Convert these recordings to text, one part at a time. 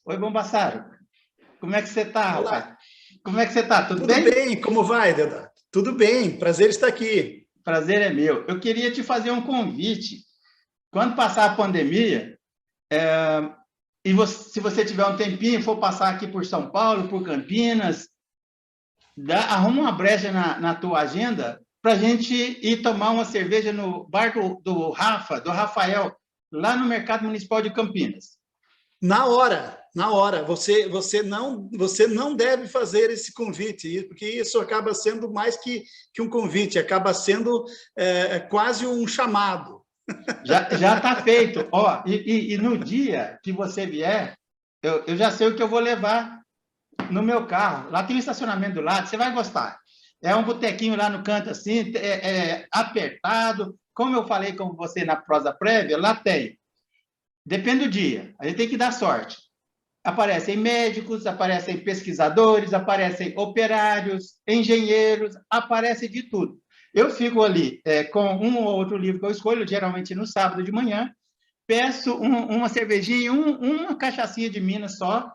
Oi, Bombassaro. Como é que você está, rapaz? Olá, Como é que você está? Tudo tudo bem? bem? Como vai, Deodato? Tudo bem, prazer estar aqui. Prazer é meu. Eu queria te fazer um convite. Quando passar a pandemia, se você tiver um tempinho, for passar aqui por São Paulo, por Campinas, arruma uma brecha na tua agenda para a gente ir tomar uma cerveja no bar do Rafa, do Rafael, lá no Mercado Municipal de Campinas. Na hora, você não deve fazer esse convite, porque isso acaba sendo mais que um convite, acaba sendo quase um chamado. Já está feito. Ó, e no dia que você vier, eu já sei o que eu vou levar no meu carro. Lá tem um estacionamento do lado, você vai gostar. É um botequinho lá no canto, assim, apertado. Como eu falei com você na prosa prévia, lá tem. Depende do dia. A gente tem que dar sorte. Aparecem médicos, aparecem pesquisadores, aparecem operários, engenheiros, aparece de tudo. Eu fico ali com um ou outro livro que eu escolho, geralmente no sábado de manhã, peço uma cervejinha, uma cachaçinha de Minas só,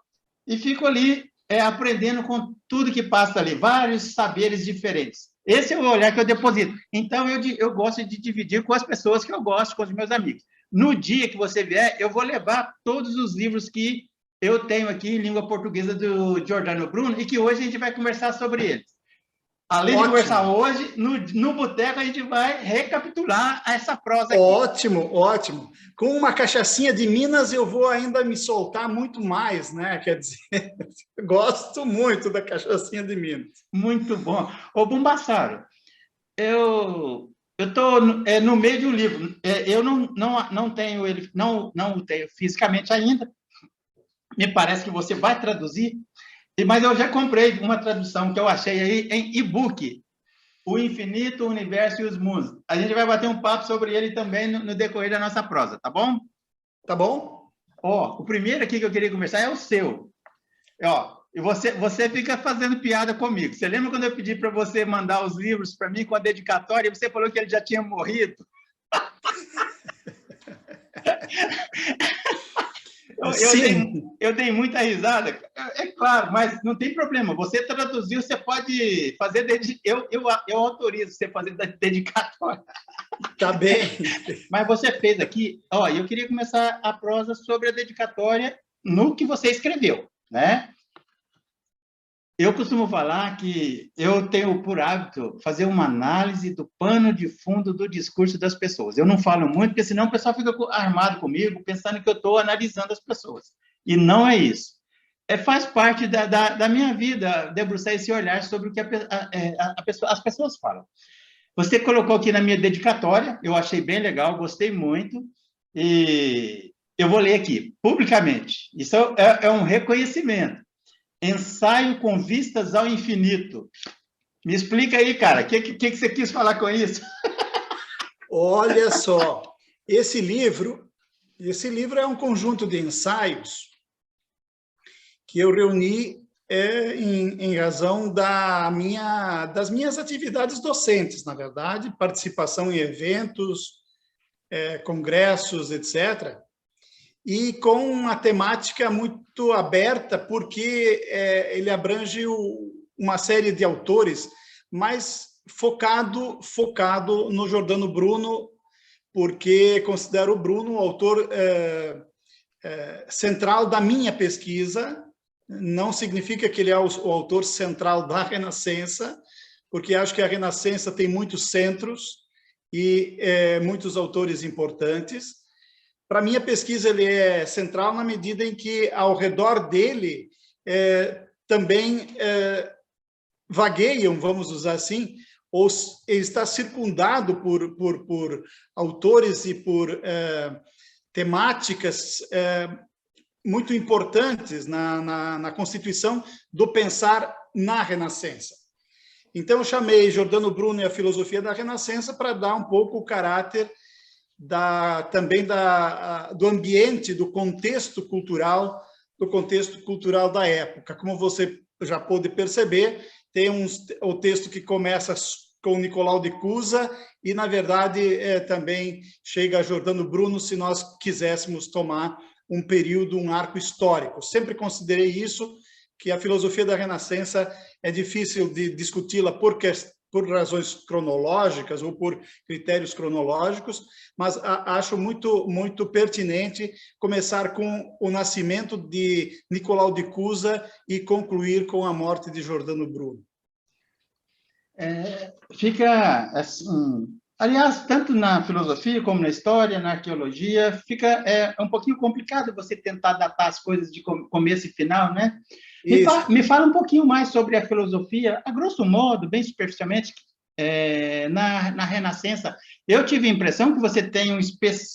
e fico ali aprendendo com tudo que passa ali, vários saberes diferentes. Esse é o olhar que eu deposito. Então, eu gosto de dividir com as pessoas que eu gosto, com os meus amigos. No dia que você vier, eu vou levar todos os livros que eu tenho aqui em língua portuguesa do Giordano Bruno e que hoje a gente vai conversar sobre eles. Além de conversar Ótimo, hoje, no boteco a gente vai recapitular essa prosa aqui. ótimo, ótimo. Com uma cachaçinha de Minas eu vou ainda me soltar muito mais, né? Quer dizer, gosto muito da cachaçinha de Minas. Muito bom. Ô, Bombassaro, eu estou no meio de um livro. Eu não tenho ele, não o tenho fisicamente ainda. Me parece que você vai traduzir, mas eu já comprei uma tradução que eu achei aí em e-book, O Infinito, o Universo e os Mundos. A gente vai bater um papo sobre ele também no decorrer da nossa prosa, tá bom? Tá bom? Ó, o primeiro aqui que eu queria conversar é o seu. Ó, e você fica fazendo piada comigo. Você lembra quando eu pedi para você mandar os livros para mim com a dedicatória e você falou que ele já tinha morrido? Sim. Eu dei muita risada. É claro, mas não tem problema. Você traduziu, você pode fazer. Eu autorizo você fazer dedicatória. Tá bem. Mas você fez aqui. Ó, eu queria começar a prosa sobre a dedicatória no que você escreveu, né? Eu costumo falar que eu tenho por hábito fazer uma análise do pano de fundo do discurso das pessoas. Eu não falo muito, porque senão o pessoal fica armado comigo, pensando que eu estou analisando as pessoas. E não é isso. Faz parte da minha vida debruçar esse olhar sobre o que as pessoas falam. Você colocou aqui na minha dedicatória, eu achei bem legal, gostei muito, e eu vou ler aqui, publicamente. Isso é um reconhecimento. Ensaio com vistas ao infinito. Me explica aí, cara, o que você quis falar com isso? Olha só, esse livro é um conjunto de ensaios que eu reuni em razão das minhas atividades docentes, na verdade, participação em eventos, congressos, etc., e com uma temática muito aberta, porque ele abrange uma série de autores, mas focado no Giordano Bruno, porque considero o Bruno o autor central da minha pesquisa. Não significa que ele é o autor central da Renascença, porque acho que a Renascença tem muitos centros e muitos autores importantes. Para minha pesquisa, ele é central na medida em que, ao redor dele, também vagueiam, vamos usar assim, ou ele está circundado por autores e por temáticas muito importantes na constituição do pensar na Renascença. Então, eu chamei Giordano Bruno e a filosofia da Renascença para dar um pouco o caráter também do ambiente, do contexto cultural da época. Como você já pôde perceber, tem o texto que começa com Nicolau de Cusa e, na verdade, também chega a Giordano Bruno, se nós quiséssemos tomar um período, um arco histórico. Sempre considerei isso, que a filosofia da Renascença é difícil de discuti-la por razões cronológicas ou por critérios cronológicos, mas acho muito pertinente começar com o nascimento de Nicolau de Cusa e concluir com a morte de Giordano Bruno. Fica assim, aliás, tanto na filosofia como na história, na arqueologia, fica um pouquinho complicado você tentar datar as coisas de começo e final, né? Me fala um pouquinho mais sobre a filosofia, a grosso modo, bem superficialmente, na Renascença. Eu tive a impressão que você tem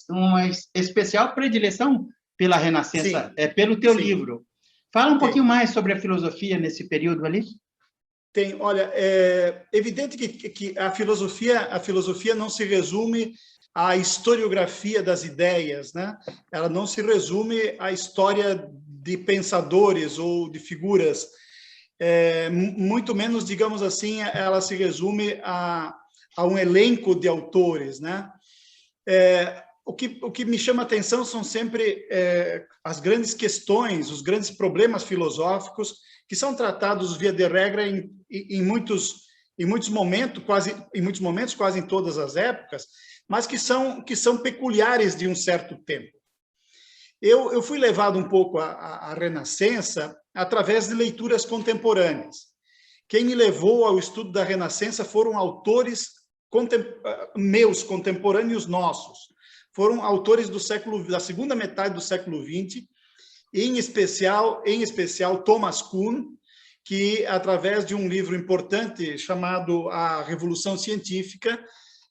uma especial predileção pela Renascença, pelo teu livro. Fala um pouquinho mais sobre a filosofia nesse período ali. Tem, olha, é evidente que a filosofia não se resume à historiografia das ideias, né? Ela não se resume à história de pensadores ou de figuras, muito menos, digamos assim, ela se resume a um elenco de autores, né? O que me chama a atenção são sempre as grandes questões, os grandes problemas filosóficos que são tratados via de regra em muitos momentos, quase em todas as épocas, mas que são peculiares de um certo tempo. Eu fui levado um pouco à Renascença através de leituras contemporâneas. Quem me levou ao estudo da Renascença foram autores meus, contemporâneos nossos. Foram autores da segunda metade do século XX, em especial Thomas Kuhn, que, através de um livro importante chamado A Revolução Científica,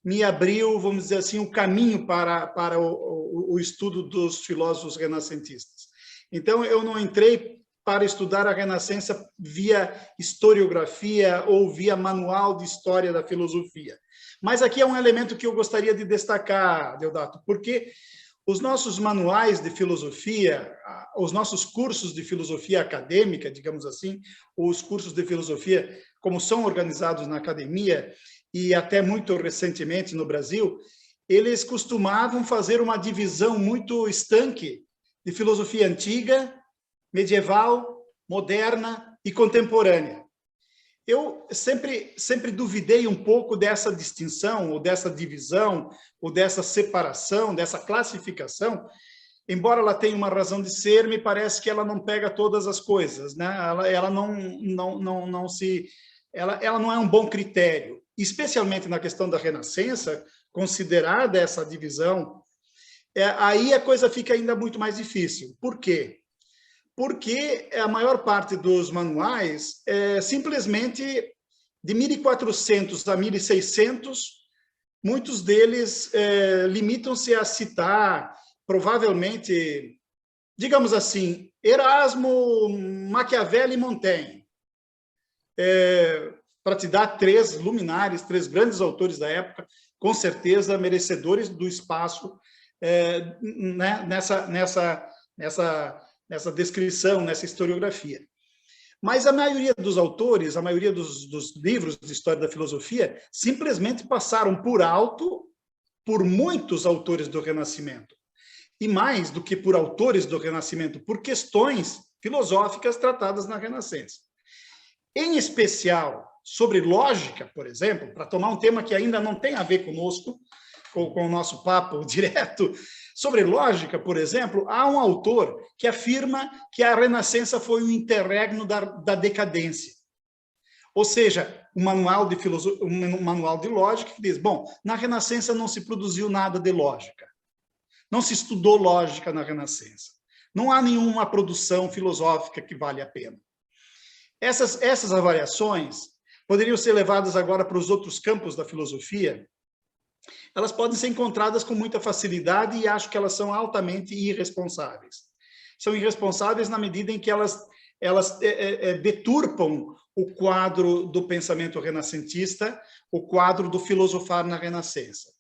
me abriu, vamos dizer assim, o caminho para o estudo dos filósofos renascentistas. Então, eu não entrei para estudar a Renascença via historiografia ou via manual de história da filosofia. Mas aqui é um elemento que eu gostaria de destacar, Deodato, porque os nossos manuais de filosofia, os nossos cursos de filosofia acadêmica, digamos assim, os cursos de filosofia, como são organizados na academia, e até muito recentemente no Brasil, eles costumavam fazer uma divisão muito estanque de filosofia antiga, medieval, moderna e contemporânea. Eu sempre duvidei um pouco dessa distinção, ou dessa divisão, ou dessa separação, dessa classificação. Embora ela tenha uma razão de ser, me parece que ela não pega todas as coisas, né? Ela não é um bom critério, especialmente na questão da Renascença, considerada essa divisão, aí a coisa fica ainda muito mais difícil. Por quê? Porque a maior parte dos manuais, simplesmente de 1400 a 1600, muitos deles limitam-se a citar, provavelmente, digamos assim, Erasmo, Maquiavel e Montaigne. Para te dar três luminares, três grandes autores da época, com certeza merecedores do espaço né, nessa descrição, nessa historiografia. Mas a maioria dos autores, a maioria dos livros de história da filosofia, simplesmente passaram por alto por muitos autores do Renascimento. E mais do que por autores do Renascimento, por questões filosóficas tratadas na Renascença. Em especial, sobre lógica, por exemplo, para tomar um tema que ainda não tem a ver conosco, com o nosso papo direto, sobre lógica, por exemplo, há um autor que afirma que a Renascença foi um interregno da decadência. Ou seja, um manual de lógica que diz, bom, na Renascença não se produziu nada de lógica. Não se estudou lógica na Renascença. Não há nenhuma produção filosófica que vale a pena. Essas avaliações poderiam ser levadas agora para os outros campos da filosofia. Elas podem ser encontradas com muita facilidade e acho que elas são altamente irresponsáveis. São irresponsáveis na medida em que elas deturpam o quadro do pensamento renascentista, o quadro do filosofar na Renascença.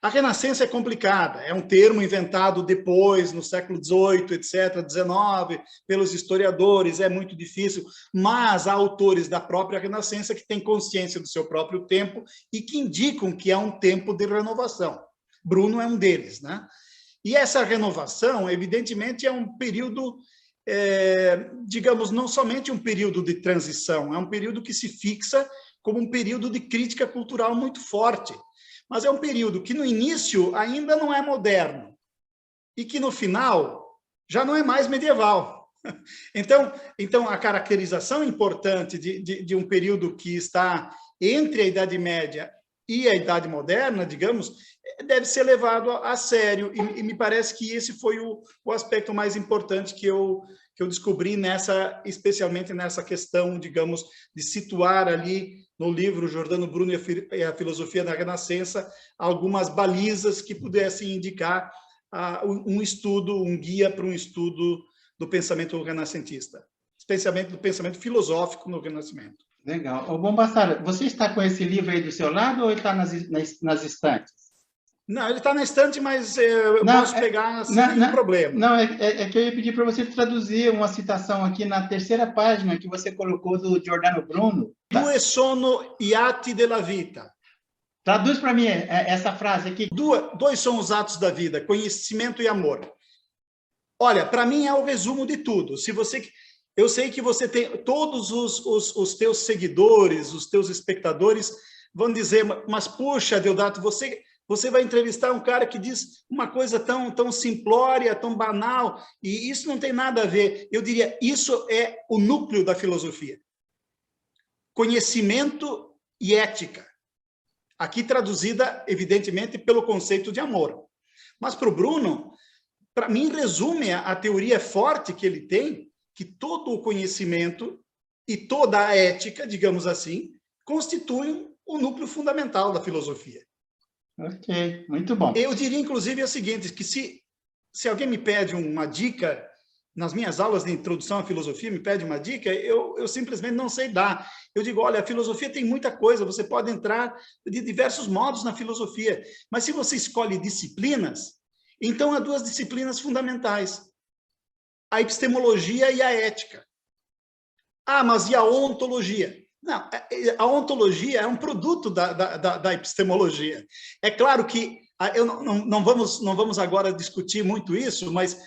A Renascença é complicada, é um termo inventado depois, no século XVIII, etc., XIX, pelos historiadores, é muito difícil, mas há autores da própria Renascença que têm consciência do seu próprio tempo e que indicam que é um tempo de renovação. Bruno é um deles, né? E essa renovação, evidentemente, é um período, digamos, não somente um período de transição, é um período que se fixa como um período de crítica cultural muito forte. Mas é um período que, no início, ainda não é moderno e que, no final, já não é mais medieval. Então a caracterização importante de um período que está entre a Idade Média e a Idade Moderna, digamos, deve ser levado a sério, e me parece que esse foi o aspecto mais importante que eu descobri especialmente nessa questão, digamos, de situar ali no livro Giordano Bruno e a Filosofia da Renascença algumas balizas que pudessem indicar um estudo, um guia para um estudo do pensamento renascentista, especialmente do pensamento filosófico no Renascimento. Legal. Ô, bom, Bastardo, você está com esse livro aí do seu lado ou ele está nas estantes? Não, ele está na estante, mas eu posso pegar sem nenhum problema. Não, é que eu ia pedir para você traduzir uma citação aqui na terceira página que você colocou do Giordano Bruno. Due sono gli atti della vita. Traduz para mim essa frase aqui. Dois são os atos da vida, conhecimento e amor. Olha, para mim é o resumo de tudo. Eu sei que você tem todos os teus seguidores, os teus espectadores vão dizer, mas puxa, Deodato, você vai entrevistar um cara que diz uma coisa tão simplória, tão banal, e isso não tem nada a ver. Eu diria, isso é o núcleo da filosofia. Conhecimento e ética. Aqui traduzida, evidentemente, pelo conceito de amor. Mas para o Bruno, para mim, resume a teoria forte que ele tem, que todo o conhecimento e toda a ética, digamos assim, constituem o núcleo fundamental da filosofia. Ok, muito bom. Eu diria, inclusive, o seguinte, que se alguém me pede uma dica, nas minhas aulas de introdução à filosofia, me pede uma dica, eu simplesmente não sei dar. Eu digo, olha, a filosofia tem muita coisa, você pode entrar de diversos modos na filosofia, mas se você escolhe disciplinas, então há duas disciplinas fundamentais, a epistemologia e a ética. Ah, mas e a ontologia? Não, a ontologia é um produto da epistemologia. É claro que não vamos agora discutir muito isso, mas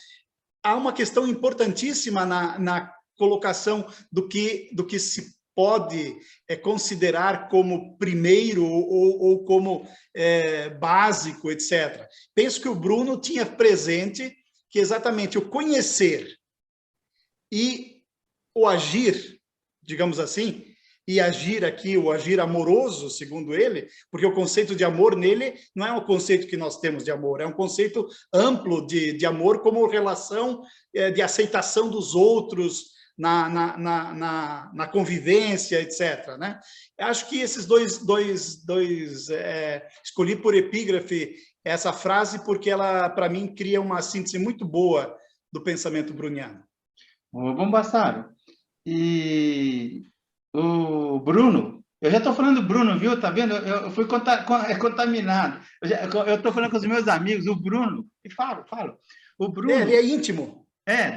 há uma questão importantíssima na colocação do que se pode considerar como primeiro ou como básico, etc. Penso que o Bruno tinha presente que exatamente o conhecer e o agir, digamos assim, e agir aqui, o agir amoroso, segundo ele, porque o conceito de amor nele não é um conceito que nós temos de amor, é um conceito amplo de amor como relação de aceitação dos outros na convivência, etc. Né? Acho que esses dois escolhi por epígrafe essa frase porque ela, para mim, cria uma síntese muito boa do pensamento bruniano. Vamos, Bastardo. E o Bruno, eu já estou falando do Bruno, viu? Tá vendo? Eu fui contaminado. Eu estou falando com os meus amigos, o Bruno, e falo. O Bruno. Ele é íntimo.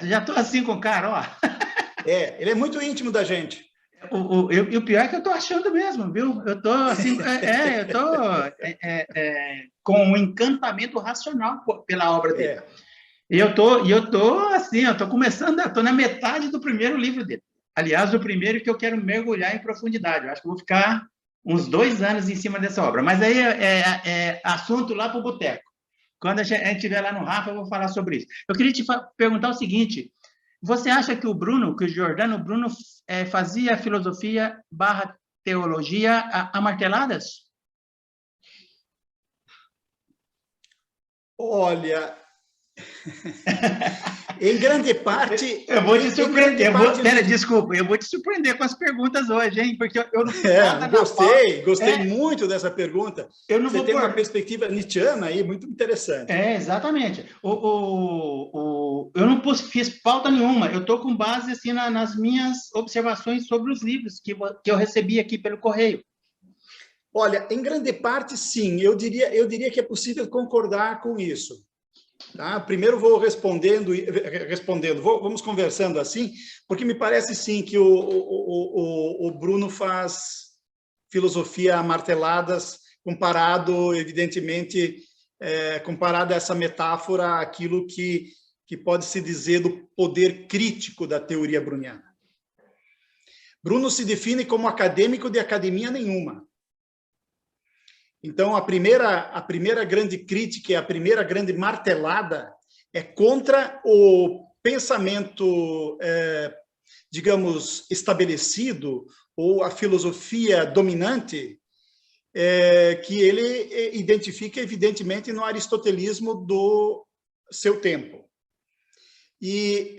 Já estou assim com o cara, ó. Ele é muito íntimo da gente. E o pior é que eu estou achando mesmo, viu? Eu estou assim, com um encantamento racional pela obra dele. E eu tô assim, eu tô começando, estou na metade do primeiro livro dele. Aliás, o primeiro que eu quero mergulhar em profundidade. Eu acho que vou ficar uns 2 anos em cima dessa obra. Mas aí é assunto lá para o boteco. Quando a gente estiver lá no Rafa, eu vou falar sobre isso. Eu queria te perguntar o seguinte: você acha que o Giordano Bruno fazia filosofia / teologia a marteladas? Olha, em grande parte... Eu vou te surpreender. Desculpa, eu vou te surpreender com as perguntas hoje, hein? Porque eu não gostei muito dessa pergunta. Você tem uma perspectiva nietzschiana aí muito interessante. Exatamente. Eu não fiz pauta nenhuma. Eu estou com base assim, nas minhas observações sobre os livros que eu recebi aqui pelo correio. Olha, em grande parte, sim. Eu diria que é possível concordar com isso. Tá? Primeiro vou respondendo, vamos conversando assim, porque me parece sim que o Bruno faz filosofia a marteladas comparado, evidentemente, comparado a essa metáfora, aquilo que pode se dizer do poder crítico da teoria bruniana. Bruno se define como acadêmico de academia nenhuma. Então, a primeira grande crítica, a primeira grande martelada é contra o pensamento, digamos, estabelecido, ou a filosofia dominante, que ele identifica, evidentemente, no aristotelismo do seu tempo. E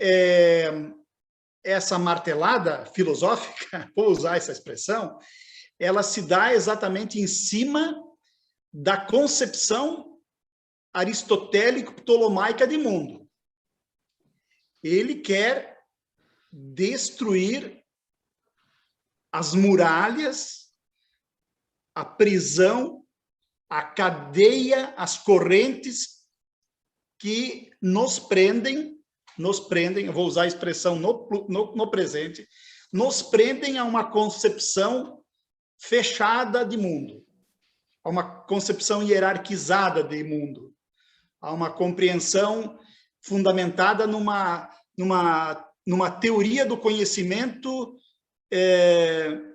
essa martelada filosófica, vou usar essa expressão, ela se dá exatamente em cima da concepção aristotélico-ptolomaica de mundo. Ele quer destruir as muralhas, a prisão, a cadeia, as correntes que nos prendem, eu vou usar a expressão no presente, nos prendem a uma concepção fechada de mundo, a uma concepção hierarquizada de mundo, a uma compreensão fundamentada numa teoria do conhecimento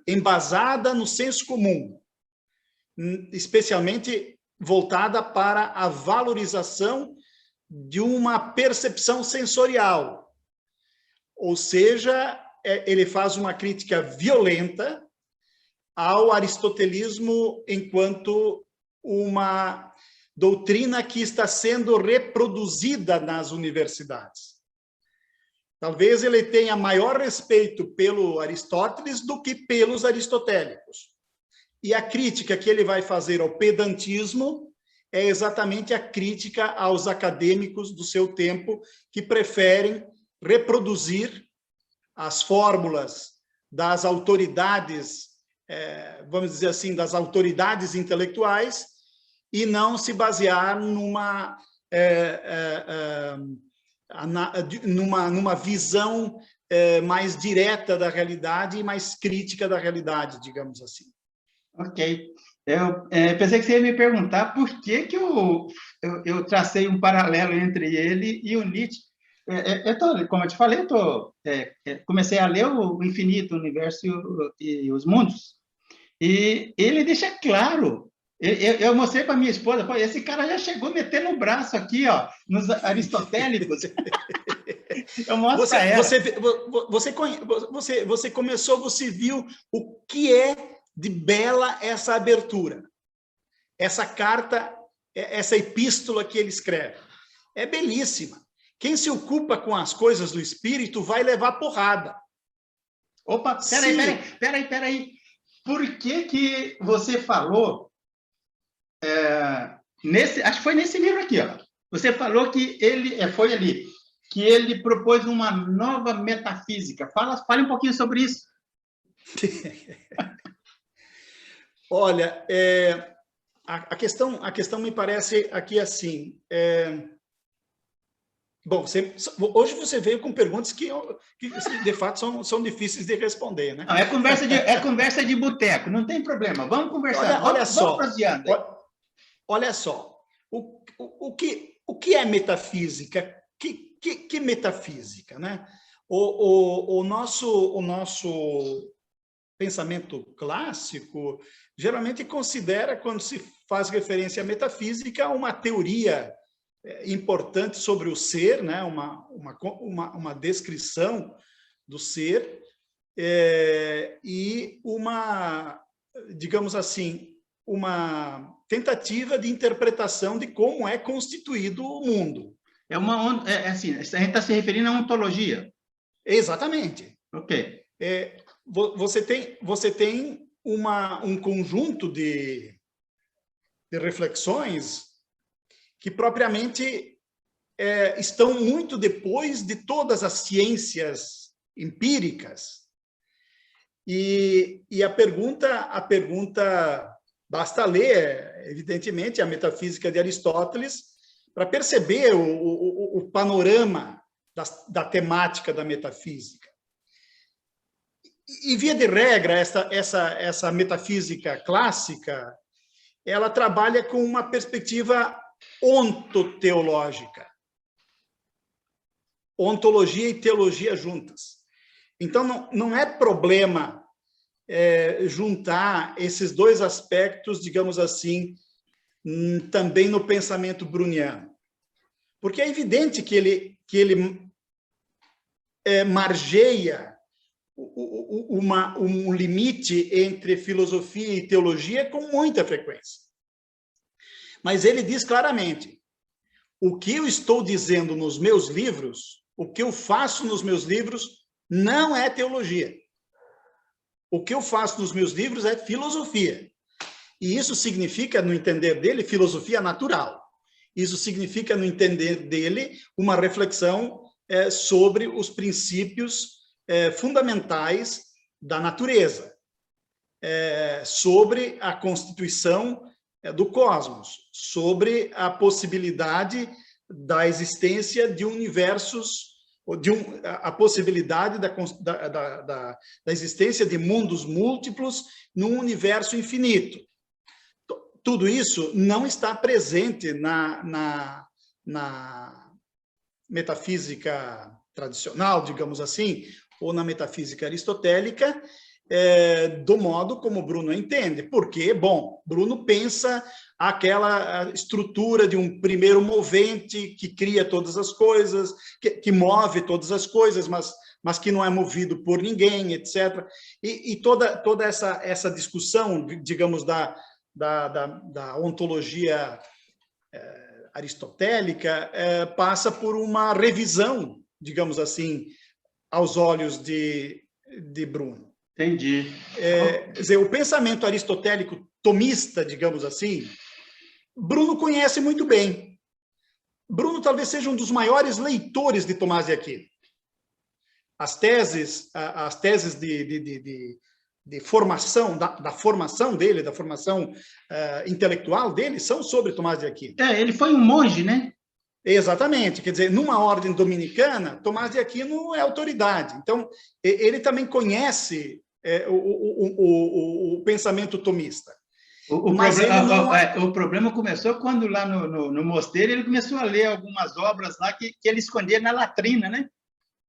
embasada no senso comum, especialmente voltada para a valorização de uma percepção sensorial. Ou seja, ele faz uma crítica violenta ao aristotelismo enquanto uma doutrina que está sendo reproduzida nas universidades. Talvez ele tenha maior respeito pelo Aristóteles do que pelos aristotélicos. E a crítica que ele vai fazer ao pedantismo é exatamente a crítica aos acadêmicos do seu tempo que preferem reproduzir as fórmulas das autoridades, vamos dizer assim, das autoridades intelectuais e não se basear numa visão mais direta da realidade e mais crítica da realidade, digamos assim. Ok. Eu pensei que você ia me perguntar por que eu tracei um paralelo entre ele e o Nietzsche. Como eu te falei, comecei a ler o Infinito, o Universo e os Mundos, e ele deixa claro. Eu mostrei para minha esposa, pô, esse cara já chegou metendo o braço aqui, ó, nos aristotélicos. Eu mostro para ela. Você começou, você viu o que é de bela essa abertura, essa carta, essa epístola que ele escreve. É belíssima. Quem se ocupa com as coisas do espírito vai levar porrada. Opa, peraí. Por que você falou, acho que foi nesse livro aqui, ó, você falou que foi ali, que ele propôs uma nova metafísica. Fale um pouquinho sobre isso. Olha, a questão me parece aqui assim. Bom, hoje você veio com perguntas que de fato são difíceis de responder, né? Não, é conversa de boteco, não tem problema. Vamos conversar. Olha só. Olha só. O que é metafísica? Que metafísica, né? O nosso pensamento clássico geralmente considera, quando se faz referência à metafísica, uma teoria importante sobre o ser, né? uma descrição do ser, e digamos assim, uma tentativa de interpretação de como é constituído o mundo. Assim, a gente está se referindo à ontologia. Exatamente. Ok. Você tem um conjunto de reflexões que propriamente estão muito depois de todas as ciências empíricas. E a pergunta basta ler, evidentemente, a Metafísica de Aristóteles para perceber o panorama da temática da metafísica. E, via de regra, essa metafísica clássica, ela trabalha com uma perspectiva ontoteológica. Ontologia e teologia juntas. Então, não é problema juntar esses dois aspectos, digamos assim, também no pensamento bruniano. Porque é evidente que ele margeia um limite entre filosofia e teologia com muita frequência. Mas ele diz claramente, o que eu estou dizendo nos meus livros, o que eu faço nos meus livros, não é teologia. O que eu faço nos meus livros é filosofia. E isso significa, no entender dele, filosofia natural. Isso significa, no entender dele, uma reflexão sobre os princípios fundamentais da natureza, sobre a constituição do cosmos, sobre a possibilidade da existência de universos, a possibilidade da existência de mundos múltiplos num universo infinito. Tudo isso não está presente na metafísica tradicional, digamos assim, ou na metafísica aristotélica, do modo como Bruno entende. Porque, bom, Bruno pensa aquela estrutura de um primeiro movente que cria todas as coisas, que move todas as coisas, mas que não é movido por ninguém, etc. E toda essa discussão, digamos, da ontologia aristotélica passa por uma revisão, digamos assim, aos olhos de Bruno. Entendi. Quer dizer, o pensamento aristotélico tomista, digamos assim, Bruno conhece muito bem. Bruno talvez seja um dos maiores leitores de Tomás de Aquino. As teses de formação, da formação dele, da formação intelectual dele, são sobre Tomás de Aquino. Ele foi um monge, né? Exatamente. Quer dizer, numa ordem dominicana, Tomás de Aquino é autoridade. Então, ele também conhece o pensamento tomista. O problema começou quando lá no mosteiro ele começou a ler algumas obras lá que ele escondia na latrina, né?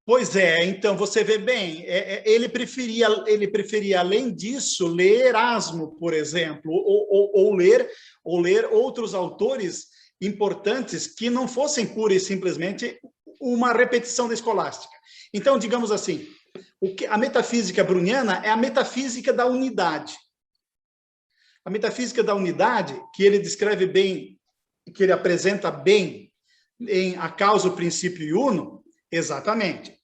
Pois é, então você vê bem, ele preferia, além disso, ler Erasmo, por exemplo, ou ler outros autores importantes que não fossem pura e simplesmente uma repetição da escolástica. Então, digamos assim, a metafísica bruniana é a metafísica da unidade. A metafísica da unidade, que ele descreve bem, que ele apresenta bem em A Causa, o Princípio e Uno, exatamente.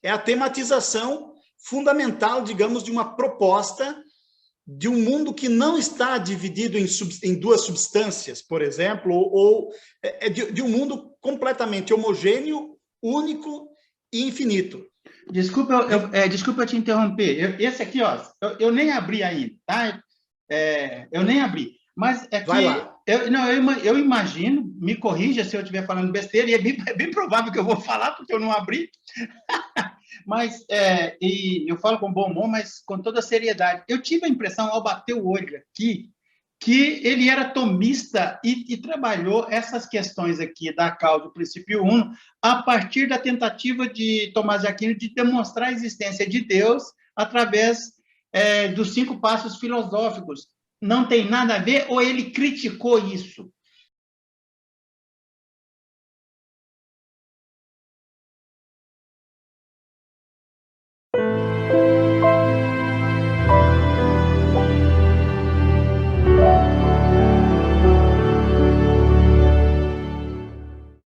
É a tematização fundamental, digamos, de uma proposta de um mundo que não está dividido em duas substâncias, por exemplo, ou de um mundo completamente homogêneo, único e infinito. Desculpa te interromper. Esse aqui, ó, eu nem abri ainda, tá? Eu nem abri. Mas é que Vai lá. Eu imagino, me corrija se eu estiver falando besteira, e é bem provável que eu vou falar, porque eu não abri. Mas, e eu falo com bom humor, mas com toda seriedade. Eu tive a impressão, ao bater o olho aqui, que ele era tomista e trabalhou essas questões aqui da causa do princípio uno a partir da tentativa de Tomás de Aquino de demonstrar a existência de Deus através dos 5 passos filosóficos. Não tem nada a ver, ou ele criticou isso?